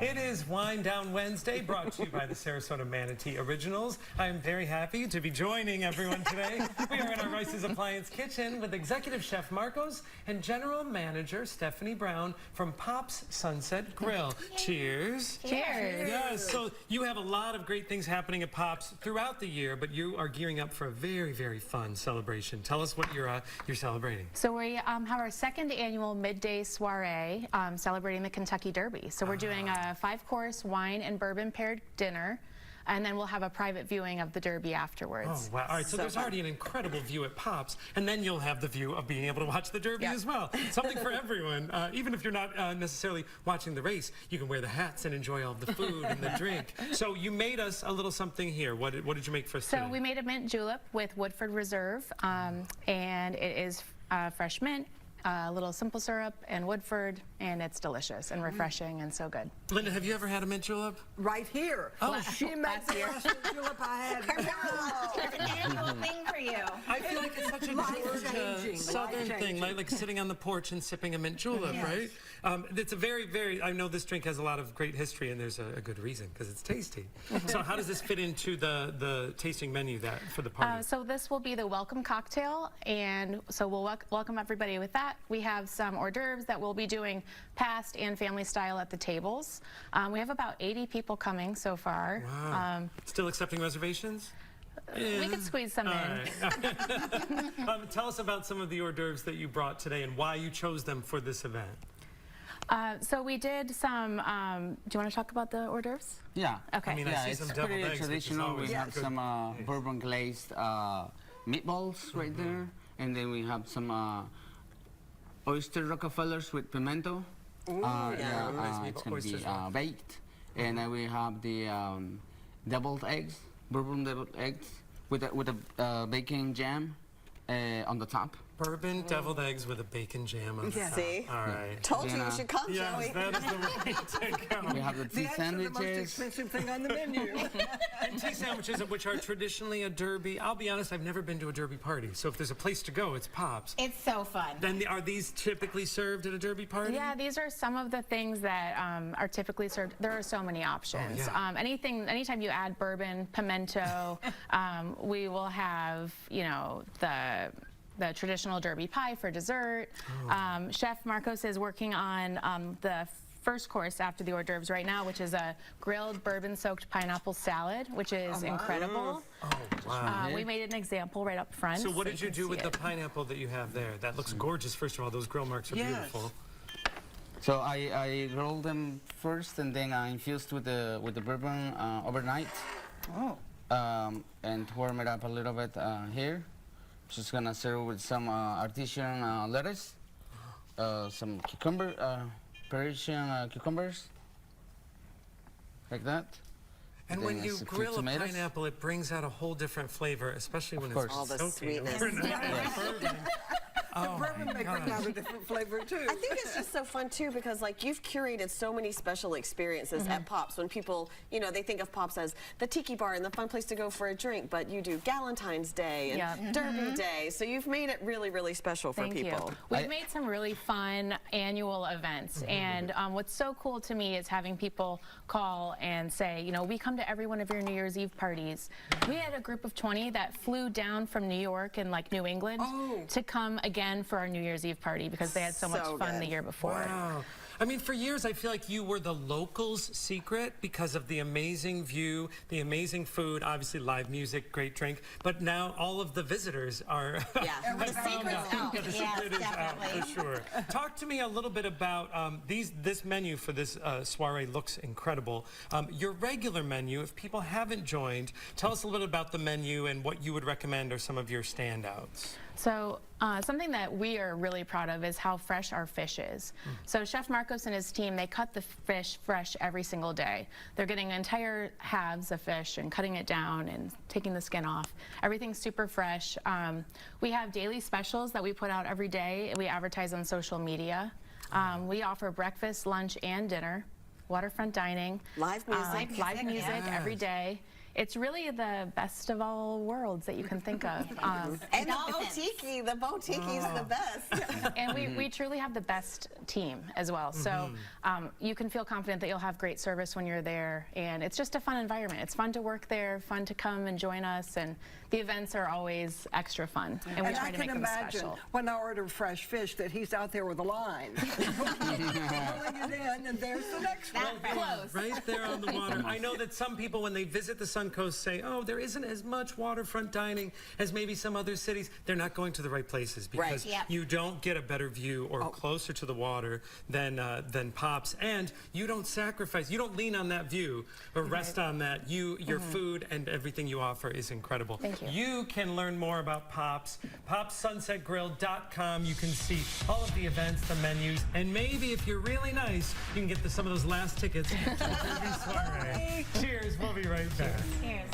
It is Wine Down Wednesday, brought to you by the Sarasota-Manatee Originals. I am very happy to be joining everyone today. We are in our Rice's Appliance Kitchen with Executive Chef Marcos and General Manager Stephanie Brown from Pop's Sunset Grill. Cheers. Cheers. Yes, so you have a lot of great things happening at Pop's throughout the year, but you are gearing up for a very, very fun celebration. Tell us what you're celebrating. So we have our second annual midday soiree celebrating the Kentucky Derby. So we're doing a 5-course wine and bourbon paired dinner, and then we'll have a private viewing of the Derby afterwards. Oh, wow. All right, so there's already an incredible view at Pop's, and then you'll have the view of being able to watch the Derby as well. Something for everyone. Even if you're not necessarily watching the race, you can wear the hats and enjoy all the food and the drink. So you made us a little something here. What did you make for us today? So we made a mint julep with Woodford Reserve, and it is fresh mint, a little simple syrup and Woodford, and it's delicious and refreshing and so good. Linda, have you ever had a mint julep? Right here. Oh, she made the first mint julep I had. It's an annual thing for you. I feel like it's such a Georgia Southern thing, like sitting on the porch and sipping a mint julep, right? It's a very, I know this drink has a lot of great history, and there's a good reason, because it's tasty. So how does this fit into the tasting menu for the party? So this will be the welcome cocktail, and so we'll welcome everybody with that. We have some hors d'oeuvres that we'll be doing past and family style at the tables. We have about 80 people coming so far. Wow. Still accepting reservations? We could squeeze some in. Right. Tell us about some of the hors d'oeuvres that you brought today and why you chose them for this event. So we did some, do you want to talk about the hors d'oeuvres? Yeah. Okay. I mean, I see some deviled pretty eggs, traditional. We have good. some bourbon glazed meatballs right there, and then we have some oyster Rockefellers with pimento. Ooh, It's going to be baked. And then we have the deviled eggs, bourbon deviled eggs with a bacon jam on the top. Bourbon deviled eggs with a bacon jam on the top. See? All right. Told you should come, Yes, Joey. that is the way to go. We have the tea The most sandwiches. expensive thing on the menu. And tea sandwiches, which are traditionally a Derby. I'll be honest, I've never been to a Derby party. So if there's a place to go, it's Pop's. It's so fun. Then are these typically served at a Derby party? Yeah, these are some of the things that are typically served. There are so many options. Anytime you add bourbon, pimento, we will have, you know, the traditional Derby pie for dessert. Chef Marcos is working on the first course after the hors d'oeuvres right now, which is a grilled bourbon-soaked pineapple salad, which is incredible. Oh, wow. We made an example right up front. So what did you do with the it. pineapple that you have there? That looks gorgeous, first of all. Those grill marks are beautiful. So I rolled them first, and then I infused with the bourbon overnight. And warm it up a little bit here. Just gonna serve with some artisan lettuce, some Parisian cucumbers, like that. And when you grill a pineapple, it brings out a whole different flavor, especially when it's All the soaking sweetness. overnight. The bourbon may bring out a different flavor, too. I think it's just so fun, too, because, like, you've curated so many special experiences at Pop's. When people, you know, they think of Pop's as the tiki bar and the fun place to go for a drink, but you do Galentine's Day and Derby Day, so you've made it really, really special for people. We've made some really fun annual events, and what's so cool to me is having people call and say, you know, we come to every one of your New Year's Eve parties. We had a group of 20 that flew down from New York and, like, New England to come again for our New Year's Eve party because they had so much fun the year before. Wow. I mean, for years, I feel like you were the locals' secret because of the amazing view, the amazing food, obviously live music, great drink, but now all of the visitors are... Yeah, the secret's out. Yeah, the secret is out, for sure. Talk to me a little bit about this menu for this soiree looks incredible. Your regular menu, if people haven't joined, tell us a little bit about the menu and what you would recommend are some of your standouts. So something that we are really proud of is how fresh our fish is. So Chef Marcos and his team, they cut the fish fresh every single day. They're getting entire halves of fish and cutting it down and taking the skin off. Everything's super fresh. We have daily specials that we put out every day. We advertise on social media. We offer breakfast, lunch, and dinner. Waterfront dining. Live music. Live music every day. it's really the best of all worlds that you can think of. And the Dolphins. boutique, the boutique's the best. And we truly have the best team as well. So you can feel confident that you'll have great service when you're there. And it's just a fun environment. It's fun to work there, fun to come and join us. And the events are always extra fun. And we try I to can make them imagine special. when I order fresh fish that he's out there with a line. Pulling it in, and there's the next one. Close. Right there on the water. I know that some people, when they visit the Suncoast, say, oh, there isn't as much waterfront dining as maybe some other cities. They're not going to the right places because Yep. you don't get a better view or closer to the water than Pops. And you don't sacrifice, you don't lean on that view or rest on that. Your food and everything you offer is incredible. Thank you. You can learn more about Pops, popsunsetgrill.com. You can see all of the events, the menus, and maybe if you're really nice, you can get some of those last tickets to the soiree. Cheers, we'll be right back. Cheers.